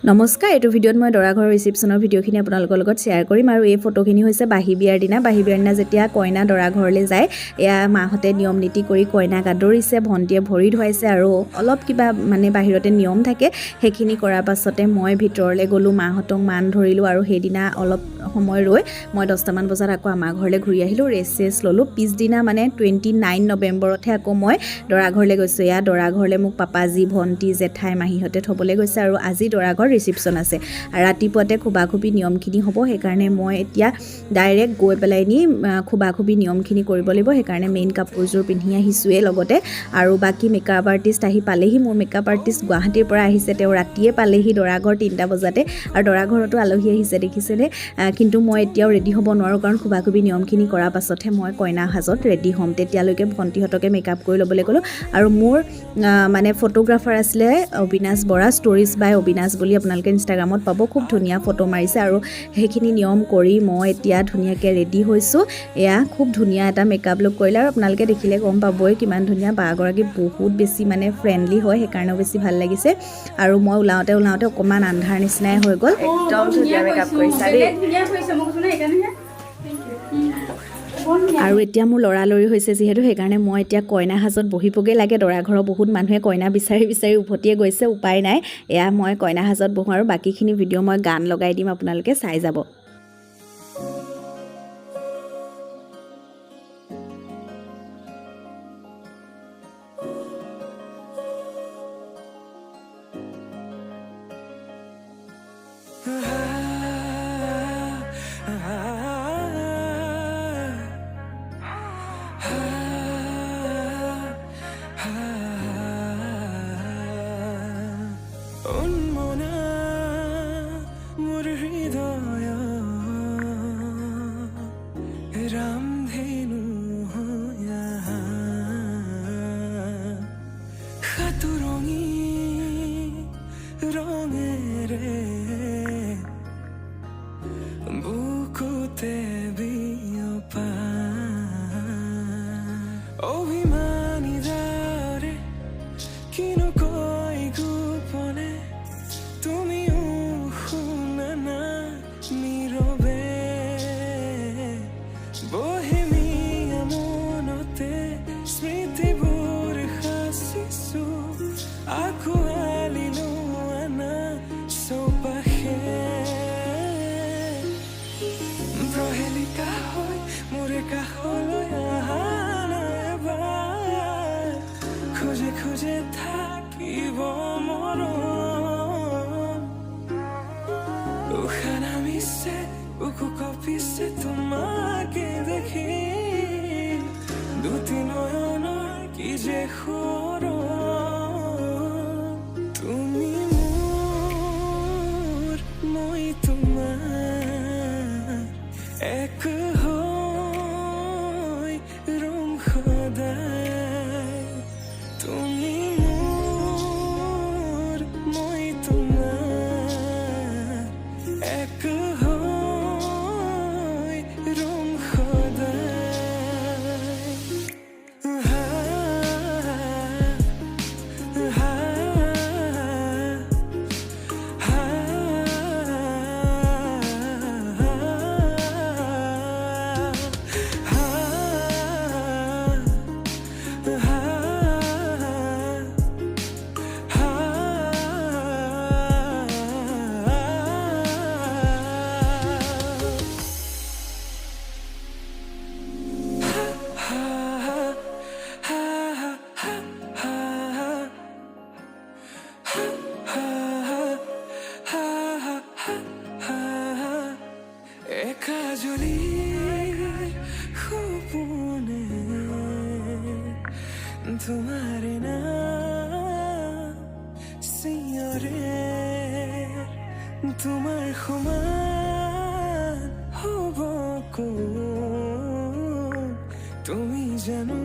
নমস্কাৰ এইটো ভিডিঅ'ত মই দৰা ঘৰৰ ৰিসেপশ্যনৰ ভিডিঅ'খিনি আপোনালোকৰ লগত শ্বেয়াৰ কৰিম আৰু এই ফটোখিনি হৈছে বাহি বিয়াৰ দিনা যেতিয়া কইনা দৰা ঘৰলৈ যায় এয়া মাহতে নিয়ম নীতি কৰি কইনাক আদৰিছে ভণ্টিয়ে ভৰি ধুৱাইছে আৰু অলপ কিবা মানে বাহিৰতে নিয়ম থাকে সেইখিনি কৰাৰ পাছতে মই ভিতৰলৈ গ'লোঁ মাহতক মান ধৰিলোঁ আৰু সেইদিনা অলপ সময় ৰৈ মই 10টা মান বজাত আকৌ আমাৰ ঘৰলৈ ঘূৰি আহিলোঁ ৰেষ্ট ল'লোঁ পিছদিনা মানে 29 নৱেম্বৰতহে আকৌ মই দৰা ঘৰলৈ গৈছোঁ এয়া দৰা ঘৰলৈ মোক পাপাজি ভণ্টি জেঠাই মাহীহঁতে থ'বলৈ গৈছে আৰু আজি দৰা ঘৰ ৰিসেপশ্যন আছে আৰু ৰাতিপুৱাতে খুবাখুবি নিয়মখিনি হ'ব সেইকাৰণে মই এতিয়া ডাইৰেক্ট গৈ পেলাই নি খুবাখুবি নিয়মখিনি কৰিব লাগিব সেইকাৰণে মেইন কাপোৰযোৰ পিন্ধি আহিছোঁৱে লগতে আৰু বাকী মেকআপ আৰ্টিষ্ট আহি পালেহি মোৰ মেকআপ আৰ্টিষ্ট গুৱাহাটীৰ পৰা আহিছে তেওঁ ৰাতিয়ে পালেহি দৰা ঘৰ 3টা বজাতে আৰু দৰা ঘৰতো আলহী আহিছে দেখিছেনে কিন্তু মই এতিয়াও ৰেডি হ'ব নোৱাৰোঁ কাৰণ খুবাখুবি নিয়মখিনি কৰাৰ পাছতহে মই কইনা সাজত ৰেডি হ'ম তেতিয়ালৈকে ভণ্টিহঁতকে মেকআপ কৰি ল'বলৈ ক'লোঁ আৰু মোৰ মানে ফটোগ্ৰাফাৰ আছিলে অবিনাশ বৰা ষ্টৰিজ বাই অবিনাশ বুলি আপোনালোকে ইনষ্টাগ্ৰামত পাব খুব ধুনীয়া ফটো মাৰিছে আৰু সেইখিনি নিয়ম কৰি মই এতিয়া ধুনীয়াকৈ ৰেডি হৈছোঁ এয়া খুব ধুনীয়া এটা মেকআপ লুক কৰিলে আৰু আপোনালোকে দেখিলে গম পাবই কিমান ধুনীয়া বাগৰাকী বহুত বেছি মানে ফ্ৰেণ্ডলি হয় সেইকাৰণেও বেছি ভাল লাগিছে আৰু মই ওলাওঁতে অকণমান আন্ধাৰ নিচিনাই হৈ গ'ল একদম ধুনীয়া মেকআপ কৰিছা দেই আৰু এতিয়া মোৰ লৰালৰি হৈছে যিহেতু সেইকাৰণে মই এতিয়া কইনা সাজত বহিবগৈ লাগে দৰা ঘৰৰ বহুত মানুহে কইনা বিচাৰি উভতিয়ে গৈছে উপায় নাই এয়া মই কইনা সাজত বহোঁ আৰু বাকীখিনি ভিডিঅ' মই গান লগাই দিম আপোনালোকে চাই যাব খুঁজে থাকিব মরণ উশাহ নামিছে বুকু কঁপিছে তোমাকে দেখি দুটি নয়নৰ কি যে তুমি মোৰ মই তোমাৰ এক হৈ ৰম সদায় তুমি মোৰ মই তোমাৰ এক হৈ ৰম সদায় तुम्हारे नाम सियरे तुम्हार समान हब তুমি জানো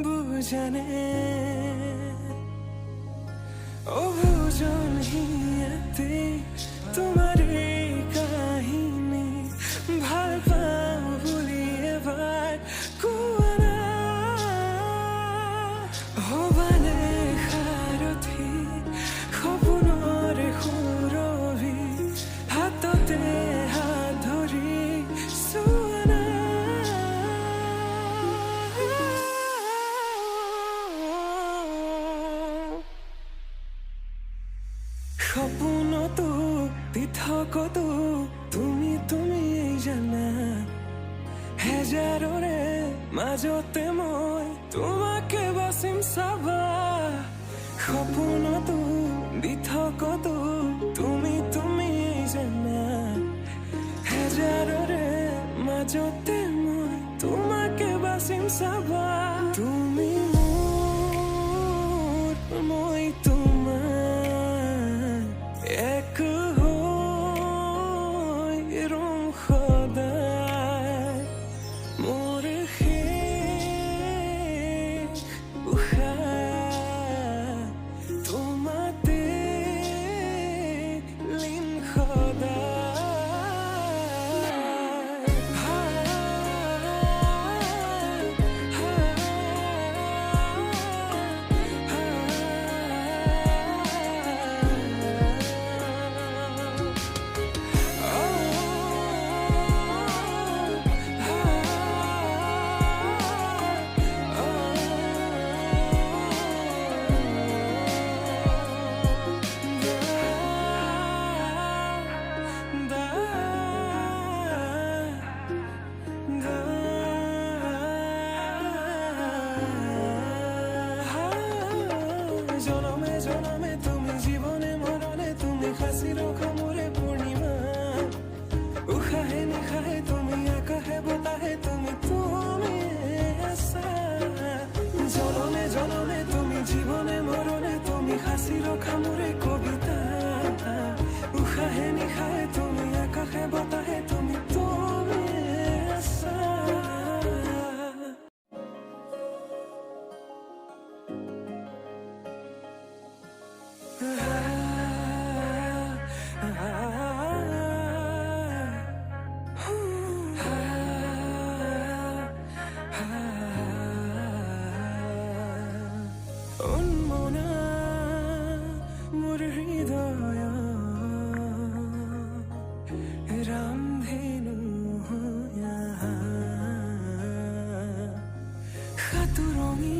বুজানে অবুজন হিয়াতে তোমার কাহিনী ভাল পাও বুলি এবাৰ কোৱা না হবানে সাৰথি সপোনৰ সপোনতো পৃথকতো তুমি জানা হেজাৰৰে মাজতে মই তোমাকে বাচিম চাবা সপোনতো পৃথকতো তুমি জানা হেজাৰৰে মাজতে মই তোমাকে বাচিম চাবা তুমি মোৰ মই তোমাৰ এক হৈ ৰম সদায় মোৰ শেষ উশাহ তোমাতে লীন জনমে জনমে তুমি জীবনে মরণে তুমি হাসি রোখা মোরে পূর্ণিমা উশাহে নিশাহে তুমি আকাশে বতাহে তুমি আছা জনমে জনমে তুমি জীবনে মরণে তুমি হাসি রোখা মোরে কবিতা উশাহে নিশাহে তুমি আকাশে বতাহে তুমি আছা উন্মনা মোৰ হৃদয় ৰামধেনু সাতুৰঙি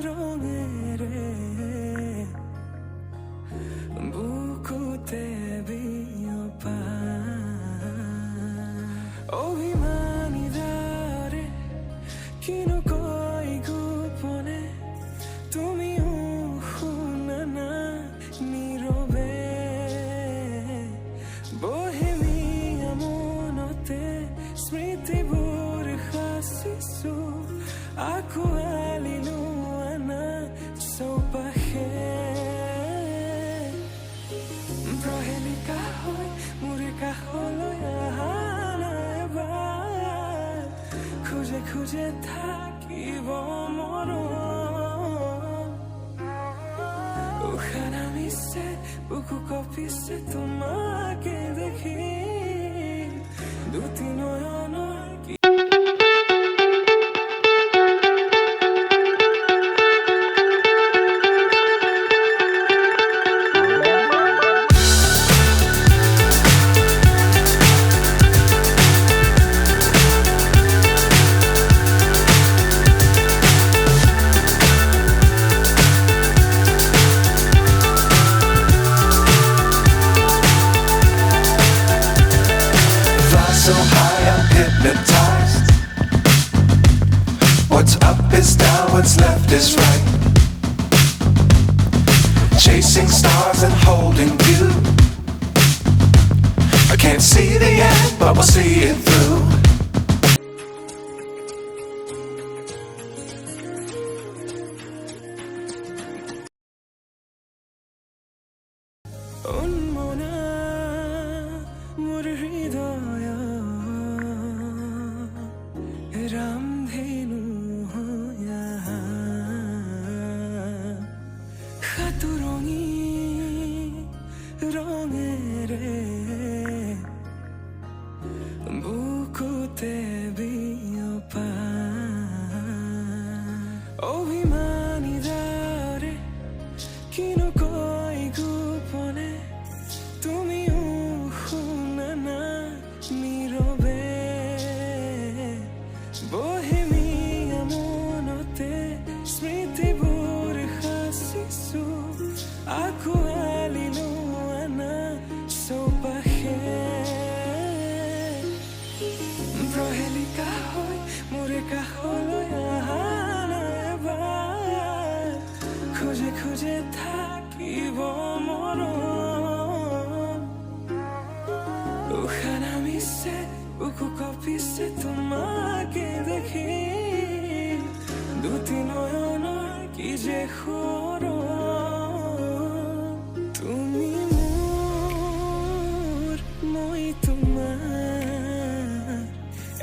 ৰঙেৰে বুকুতে বিয়পা অভিমানী দাৰে কিনো কয় গোপনে তুমিও শুনা না নীৰৱে বহেমিয়া মনতে স্মৃতিবোৰ সাঁচিছো আঁকোৱালিলো আনা চৌপাশে প্ৰহেলিকা হৈ মোৰ কাষলৈ আহা নাই এবাৰ খোজে খোজে থাকিব মন উশাহ নামিছে বুকু কঁপিছে তোমাকে দেখি দুটি নয়নৰ কি so high I'm hypnotized. What's up is down, what's left is right. Chasing stars and holding you. I can't see the end, but we'll see it through. উন্মনা মোৰ হৃদয় ৰামধেনু সাতুৰঙি ৰঙেৰে বুকু আঁকোৱালি লোৱা না চৌপাশে প্ৰহেলিকা হৈ মোৰে কাষলৈ আহা নাই এবাৰ খোজে খোজে থাকিব মৰম উশাহ নামিছে বুকু কঁপিছে তোমাকে দেখি দুটি নয়নৰ কি যে তুমি মোৰ মই তোমাৰ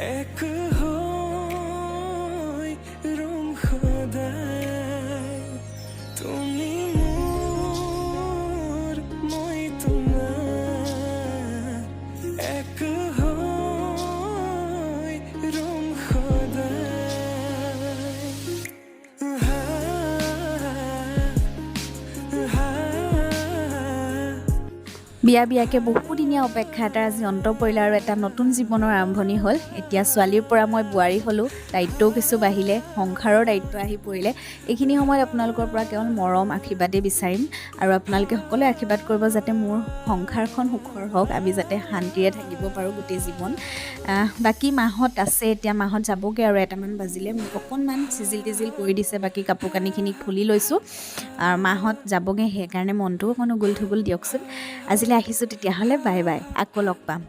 এক হৈ ৰম সদায় তুমি মোৰ মই তোমাৰ এক হৈ ৰম বিয়াকে বহুদিনীয়া অপেক্ষা এটাৰ আজি অন্ত পৰিলে আৰু এটা নতুন জীৱনৰ আৰম্ভণি হ'ল এতিয়া ছোৱালীৰ পৰা মই বোৱাৰী হ'লোঁ দায়িত্বও কিছু বাঢ়িলে সংসাৰৰ দায়িত্ব আহি পৰিলে এইখিনি সময়ত আপোনালোকৰ পৰা কেৱল মৰম আশীৰ্বাদেই বিচাৰিম আৰু আপোনালোকে সকলোৱে আশীৰ্বাদ কৰিব যাতে মোৰ সংসাৰখন সুখৰ হওক আমি যাতে শান্তিৰে থাকিব পাৰোঁ গোটেই জীৱন বাকী মাহত আছে এতিয়া মাহত যাবগৈ আৰু এটামান বাজিলে মোক অকণমান চিজিল টিজিল কৰি দিছে বাকী কাপোৰ কানিখিনি খুলি লৈছোঁ আৰু মাহত যাবগৈ সেইকাৰণে মনটো অকণ উগুল থুগুল দিয়কচোন আজিলৈ আহিছোঁ তেতিয়াহ'লে বাই বাই আকৌ লগ পাম